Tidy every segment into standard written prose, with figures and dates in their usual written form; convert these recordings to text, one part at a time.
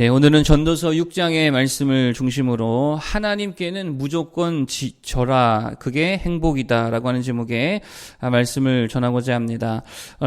네, 오늘은 전도서 6장의 말씀을 중심으로 하나님께는 무조건 절하, 그게 행복이다라고 하는 제목의 말씀을 전하고자 합니다.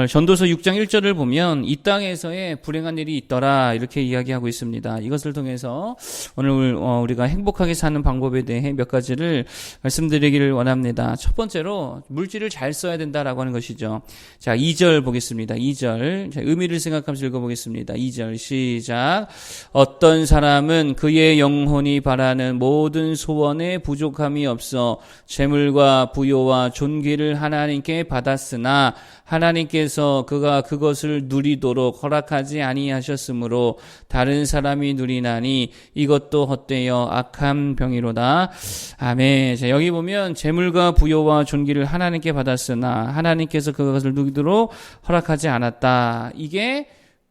전도서 6장 1절을 보면 이 땅에서의 불행한 일이 있더라 이렇게 이야기하고 있습니다. 이것을 통해서 오늘 우리가 행복하게 사는 방법에 대해 몇 가지를 말씀드리기를 원합니다. 첫 번째로 물질을 잘 써야 된다라고 하는 것이죠. 자, 2절 보겠습니다. 2절. 자, 의미를 생각하면서 읽어보겠습니다. 2절 시작. 어떤 사람은 그의 영혼이 바라는 모든 소원에 부족함이 없어 재물과 부요와 존귀를 하나님께 받았으나 하나님께서 그가 그것을 누리도록 허락하지 아니하셨으므로 다른 사람이 누리나니 이것도 헛되어 악한 병이로다. 아멘. 자, 여기 보면 재물과 부요와 존귀를 하나님께 받았으나 하나님께서 그것을 누리도록 허락하지 않았다. 이게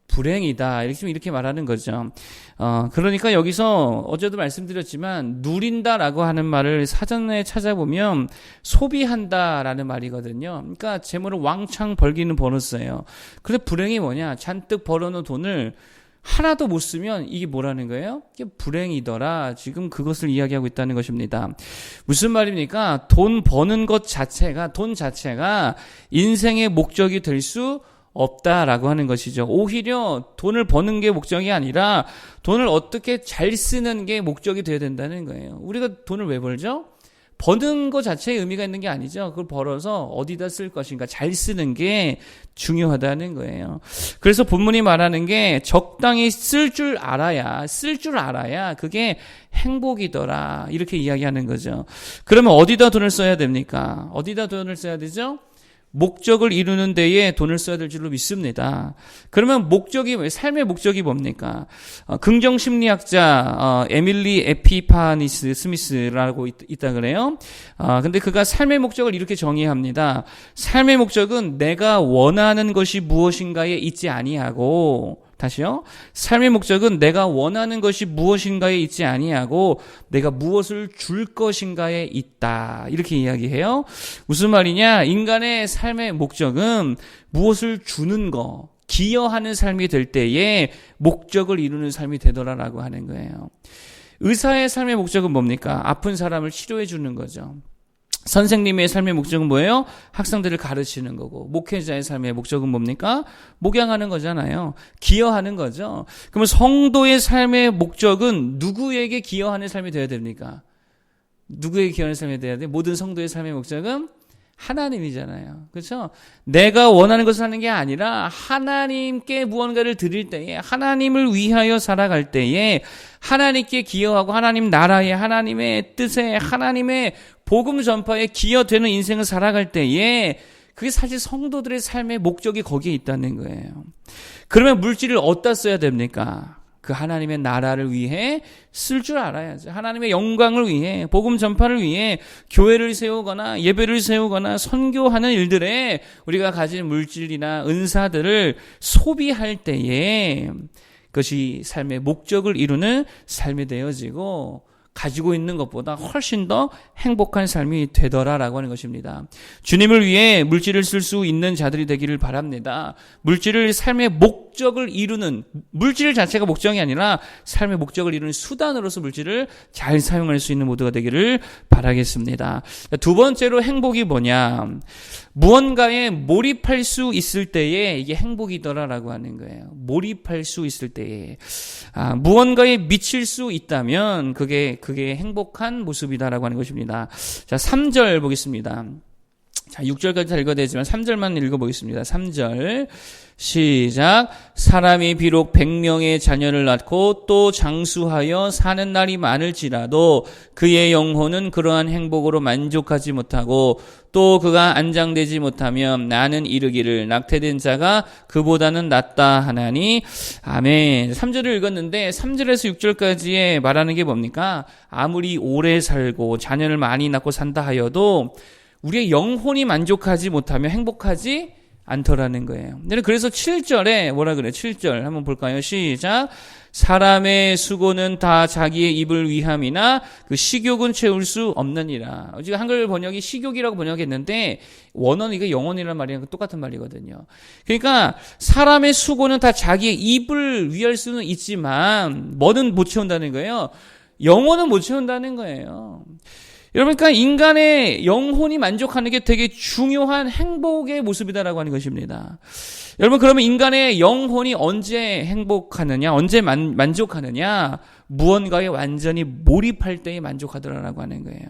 불행이다. 이렇게 말하는 거죠. 그러니까 여기서 어제도 말씀드렸지만 누린다라고 하는 말을 사전에 찾아보면 소비한다라는 말이거든요. 그러니까 재물을 왕창 벌기는 벌었어요. 그런데 불행이 뭐냐? 잔뜩 벌어놓은 돈을 하나도 못 쓰면 이게 뭐라는 거예요? 이게 불행이더라. 지금 그것을 이야기하고 있다는 것입니다. 무슨 말입니까? 돈 버는 것 자체가, 돈 자체가 인생의 목적이 될 수 없다라고 하는 것이죠. 오히려 돈을 버는 게 목적이 아니라 돈을 어떻게 잘 쓰는 게 목적이 되어야 된다는 거예요. 우리가 돈을 왜 벌죠? 버는 것 자체에 의미가 있는 게 아니죠. 그걸 벌어서 어디다 쓸 것인가, 잘 쓰는 게 중요하다는 거예요. 그래서 본문이 말하는 게 적당히 쓸 줄 알아야 그게 행복이더라. 이렇게 이야기하는 거죠. 그러면 어디다 돈을 써야 됩니까? 어디다 돈을 써야 되죠? 목적을 이루는 데에 돈을 써야 될 줄로 믿습니다. 그러면 삶의 목적이 뭡니까? 긍정심리학자 에밀리 에피파니스 스미스라고 있다 그래요. 근데 그가 삶의 목적을 이렇게 정의합니다. 삶의 목적은 내가 원하는 것이 무엇인가에 있지 아니하고, 다시요. 삶의 목적은 내가 원하는 것이 무엇인가에 있지 아니하고 내가 무엇을 줄 것인가에 있다. 이렇게 이야기해요. 무슨 말이냐? 인간의 삶의 목적은 무엇을 주는 거, 기여하는 삶이 될 때에 목적을 이루는 삶이 되더라라고 하는 거예요. 의사의 삶의 목적은 뭡니까? 아픈 사람을 치료해 주는 거죠. 선생님의 삶의 목적은 뭐예요? 학생들을 가르치는 거고, 목회자의 삶의 목적은 뭡니까? 목양하는 거잖아요. 기여하는 거죠. 그러면 성도의 삶의 목적은 누구에게 기여하는 삶이 되어야 됩니까? 누구에게 기여하는 삶이 되어야 돼? 모든 성도의 삶의 목적은 하나님이잖아요. 그렇죠? 내가 원하는 것을 하는 게 아니라 하나님께 무언가를 드릴 때에, 하나님을 위하여 살아갈 때에 하나님께 기여하고 하나님 나라에, 하나님의 뜻에, 하나님의 복음 전파에 기여되는 인생을 살아갈 때에 그게 사실 성도들의 삶의 목적이 거기에 있다는 거예요. 그러면 물질을 어디다 써야 됩니까? 그 하나님의 나라를 위해 쓸 줄 알아야죠. 하나님의 영광을 위해, 복음 전파를 위해 교회를 세우거나 예배를 세우거나 선교하는 일들에 우리가 가진 물질이나 은사들을 소비할 때에 그것이 삶의 목적을 이루는 삶이 되어지고 가지고 있는 것보다 훨씬 더 행복한 삶이 되더라라고 하는 것입니다. 주님을 위해 물질을 쓸 수 있는 자들이 되기를 바랍니다. 물질을 삶의 목적을 이루는, 물질 자체가 목적이 아니라 삶의 목적을 이루는 수단으로서 물질을 잘 사용할 수 있는 모두가 되기를 바라겠습니다. 두 번째로 행복이 뭐냐? 무언가에 몰입할 수 있을 때에 이게 행복이더라라고 하는 거예요. 몰입할 수 있을 때에. 무언가에 미칠 수 있다면 그게 행복한 모습이다라고 하는 것입니다. 자, 3절 보겠습니다. 자, 6절까지 다 읽어야 되지만 3절만 읽어보겠습니다. 3절 시작. 사람이 비록 100명의 자녀를 낳고 또 장수하여 사는 날이 많을지라도 그의 영혼은 그러한 행복으로 만족하지 못하고 또 그가 안장되지 못하면 나는 이르기를 낙태된 자가 그보다는 낫다 하나니. 아멘. 3절을 읽었는데 3절에서 6절까지에 말하는 게 뭡니까? 아무리 오래 살고 자녀를 많이 낳고 산다 하여도 우리의 영혼이 만족하지 못하면 행복하지 않더라는 거예요. 그래서 7절에 뭐라 그래요? 7절 한번 볼까요? 시작. 사람의 수고는 다 자기의 입을 위함이나 그 식욕은 채울 수 없느니라. 지금 한글 번역이 식욕이라고 번역했는데 원어는 이게 영혼이라는 말이랑 똑같은 말이거든요. 그러니까 사람의 수고는 다 자기의 입을 위할 수는 있지만 뭐는 못 채운다는 거예요. 영혼은 못 채운다는 거예요. 여러분, 그러니까 인간의 영혼이 만족하는 게 되게 중요한 행복의 모습이다라고 하는 것입니다. 여러분, 그러면 인간의 영혼이 언제 행복하느냐, 언제 만족하느냐, 무언가에 완전히 몰입할 때에 만족하더라라고 하는 거예요.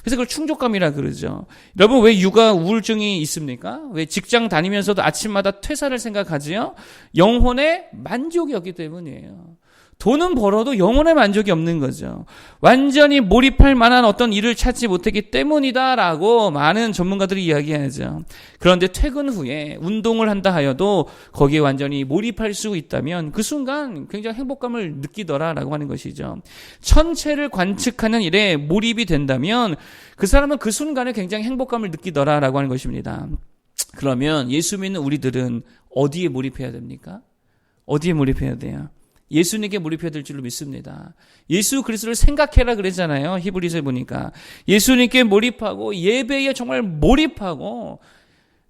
그래서 그걸 충족감이라 그러죠. 여러분, 왜 육아 우울증이 있습니까? 왜 직장 다니면서도 아침마다 퇴사를 생각하지요? 영혼의 만족이 없기 때문이에요. 돈은 벌어도 영혼의 만족이 없는 거죠. 완전히 몰입할 만한 어떤 일을 찾지 못했기 때문이다라고 많은 전문가들이 이야기하죠. 그런데 퇴근 후에 운동을 한다 하여도 거기에 완전히 몰입할 수 있다면 그 순간 굉장히 행복감을 느끼더라라고 하는 것이죠. 천체를 관측하는 일에 몰입이 된다면 그 사람은 그 순간에 굉장히 행복감을 느끼더라라고 하는 것입니다. 그러면 예수 믿는 우리들은 어디에 몰입해야 됩니까? 어디에 몰입해야 돼요? 예수님께 몰입해야 될 줄로 믿습니다. 예수 그리스도를 생각해라 그랬잖아요. 히브리서에 보니까. 예수님께 몰입하고 예배에 정말 몰입하고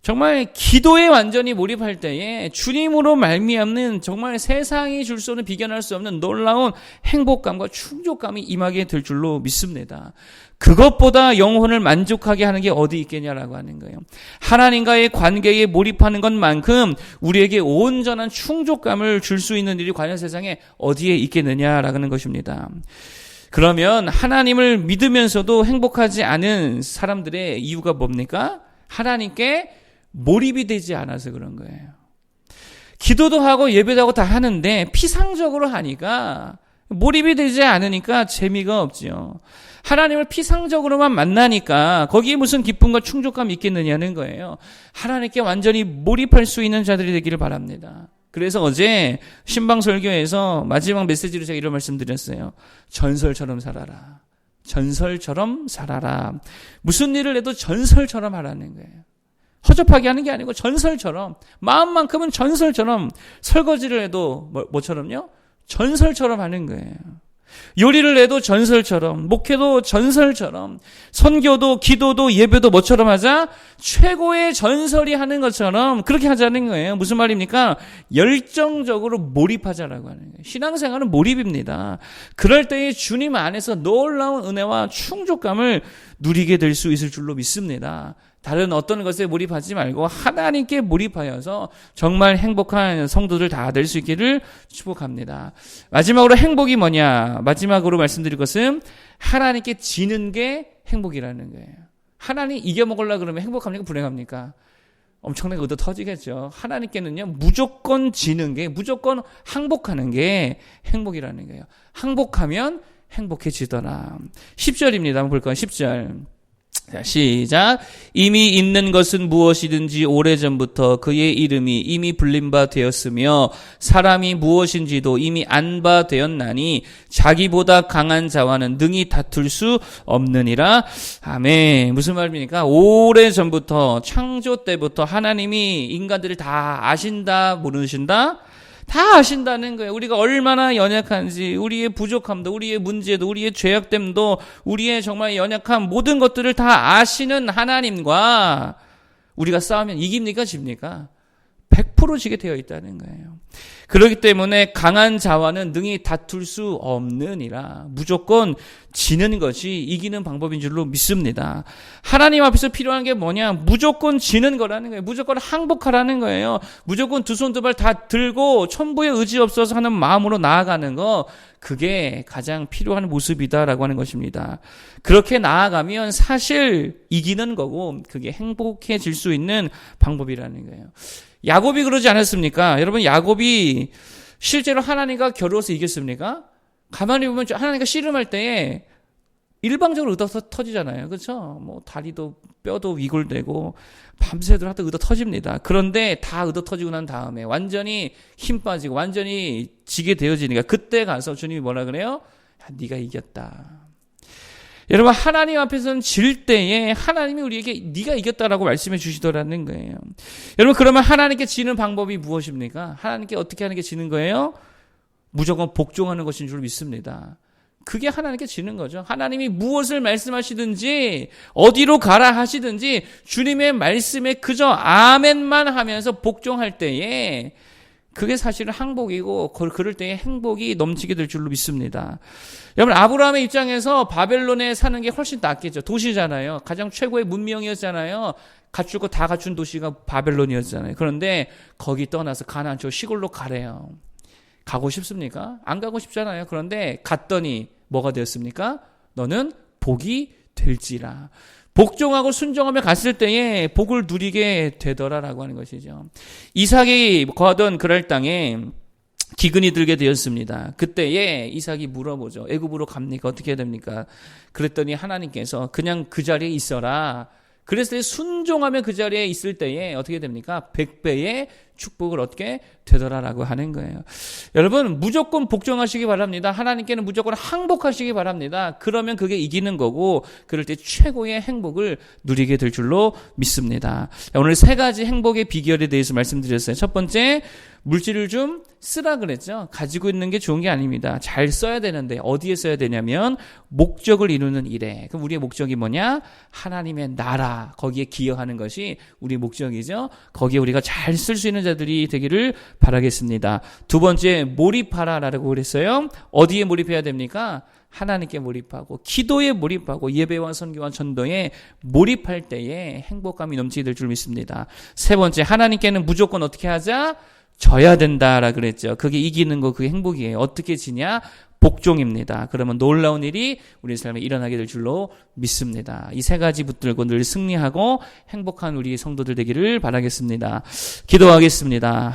정말 기도에 완전히 몰입할 때에 주님으로 말미암는 정말 세상이 줄 수 없는 비견할 수 없는 놀라운 행복감과 충족감이 임하게 될 줄로 믿습니다. 그것보다 영혼을 만족하게 하는 게 어디 있겠냐라고 하는 거예요. 하나님과의 관계에 몰입하는 것만큼 우리에게 온전한 충족감을 줄 수 있는 일이 과연 세상에 어디에 있겠느냐라고 하는 것입니다. 그러면 하나님을 믿으면서도 행복하지 않은 사람들의 이유가 뭡니까? 하나님께 몰입이 되지 않아서 그런 거예요. 기도도 하고 예배도 하고 다 하는데 피상적으로 하니까 몰입이 되지 않으니까 재미가 없지요. 하나님을 피상적으로만 만나니까 거기에 무슨 기쁨과 충족감이 있겠느냐는 거예요. 하나님께 완전히 몰입할 수 있는 자들이 되기를 바랍니다. 그래서 어제 신방설교에서 마지막 메시지로 제가 이런 말씀 드렸어요. 전설처럼 살아라. 전설처럼 살아라. 무슨 일을 해도 전설처럼 하라는 거예요. 허접하게 하는 게 아니고 전설처럼, 마음만큼은 전설처럼, 설거지를 해도 뭐처럼요? 전설처럼 하는 거예요. 요리를 해도 전설처럼, 목회도 전설처럼, 선교도 기도도 예배도 뭐처럼 하자? 최고의 전설이 하는 것처럼 그렇게 하자는 거예요. 무슨 말입니까? 열정적으로 몰입하자라고 하는 거예요. 신앙생활은 몰입입니다. 그럴 때에 주님 안에서 놀라운 은혜와 충족감을 누리게 될 수 있을 줄로 믿습니다. 다른 어떤 것에 몰입하지 말고 하나님께 몰입하여서 정말 행복한 성도들 다 될 수 있기를 축복합니다. 마지막으로 행복이 뭐냐? 마지막으로 말씀드릴 것은 하나님께 지는 게 행복이라는 거예요. 하나님 이겨먹으려고 그러면 행복합니까? 불행합니까? 엄청나게 얻어 터지겠죠. 하나님께는요, 무조건 지는 게, 무조건 항복하는 게 행복이라는 거예요. 항복하면 행복해지더라. 10절입니다. 한번 볼까요? 10절. 자, 시작. 이미 있는 것은 무엇이든지 오래전부터 그의 이름이 이미 불린 바 되었으며 사람이 무엇인지도 이미 안 바 되었나니 자기보다 강한 자와는 능히 다툴 수 없느니라. 아멘. 무슨 말입니까? 오래전부터 창조 때부터 하나님이 인간들을 다 아신다, 모르신다? 다 아신다는 거예요. 우리가 얼마나 연약한지, 우리의 부족함도, 우리의 문제도, 우리의 죄악됨도, 우리의 정말 연약한 모든 것들을 다 아시는 하나님과 우리가 싸우면 이깁니까? 집니까? 100% 지게 되어 있다는 거예요. 그렇기 때문에 강한 자와는 능히 다툴 수 없느니라. 무조건 지는 것이 이기는 방법인 줄로 믿습니다. 하나님 앞에서 필요한 게 뭐냐? 무조건 지는 거라는 거예요. 무조건 항복하라는 거예요. 무조건 두 손 두 발 다 들고 천부에 의지 없어서 하는 마음으로 나아가는 거, 그게 가장 필요한 모습이다라고 하는 것입니다. 그렇게 나아가면 사실 이기는 거고 그게 행복해질 수 있는 방법이라는 거예요. 야곱이 그러지 않았습니까? 여러분, 야곱이 실제로 하나님과 겨루어서 이겼습니까? 가만히 보면 하나님과 씨름할 때에 일방적으로 의도 터지잖아요. 그렇죠? 뭐 다리도 뼈도 위골되고 밤새도록 하다 의도 터집니다. 그런데 다 의도 터지고 난 다음에 완전히 힘 빠지고 완전히 지게 되어지니까 그때 가서 주님이 뭐라 그래요? 야, 네가 이겼다. 여러분, 하나님 앞에서는 질 때에 하나님이 우리에게 네가 이겼다라고 말씀해 주시더라는 거예요. 여러분, 그러면 하나님께 지는 방법이 무엇입니까? 하나님께 어떻게 하는 게 지는 거예요? 무조건 복종하는 것인 줄 믿습니다. 그게 하나님께 지는 거죠. 하나님이 무엇을 말씀하시든지 어디로 가라 하시든지 주님의 말씀에 그저 아멘만 하면서 복종할 때에 그게 사실은 항복이고 그럴 때에 행복이 넘치게 될 줄로 믿습니다. 여러분, 아브라함의 입장에서 바벨론에 사는 게 훨씬 낫겠죠. 도시잖아요. 가장 최고의 문명이었잖아요. 갖출 거 다 갖춘 도시가 바벨론이었잖아요. 그런데 거기 떠나서 가나안 쪽 시골로 가래요. 가고 싶습니까? 안 가고 싶잖아요. 그런데 갔더니 뭐가 되었습니까? 너는 복이 될지라. 복종하고 순종하며 갔을 때에 복을 누리게 되더라라고 하는 것이죠. 이삭이 거하던 그랄 땅에 기근이 들게 되었습니다. 그때에 이삭이 물어보죠. 애굽으로 갑니까? 어떻게 해야 됩니까? 그랬더니 하나님께서 그냥 그 자리에 있어라. 그래서 순종하며 그 자리에 있을 때에 어떻게 됩니까? 100배의 축복을 얻게 되더라라고 하는 거예요. 여러분, 무조건 복종하시기 바랍니다. 하나님께는 무조건 항복하시기 바랍니다. 그러면 그게 이기는 거고 그럴 때 최고의 행복을 누리게 될 줄로 믿습니다. 오늘 세 가지 행복의 비결에 대해서 말씀드렸어요. 첫 번째, 물질을 좀 쓰라 그랬죠. 가지고 있는 게 좋은 게 아닙니다. 잘 써야 되는데 어디에 써야 되냐면 목적을 이루는 일에. 그럼 우리의 목적이 뭐냐? 하나님의 나라, 거기에 기여하는 것이 우리 목적이죠. 거기에 우리가 잘 쓸 수 있는 자들이 되기를 바라겠습니다. 두 번째, 몰입하라라고 그랬어요. 어디에 몰입해야 됩니까? 하나님께 몰입하고 기도에 몰입하고 예배와 선교와 전도에 몰입할 때에 행복감이 넘치게 될 줄 믿습니다. 세 번째, 하나님께는 무조건 어떻게 하자? 져야 된다라 그랬죠. 그게 이기는 거, 그게 행복이에요. 어떻게 지냐? 복종입니다. 그러면 놀라운 일이 우리 삶에 일어나게 될 줄로 믿습니다. 이 세 가지 붙들고 늘 승리하고 행복한 우리 성도들 되기를 바라겠습니다. 기도하겠습니다.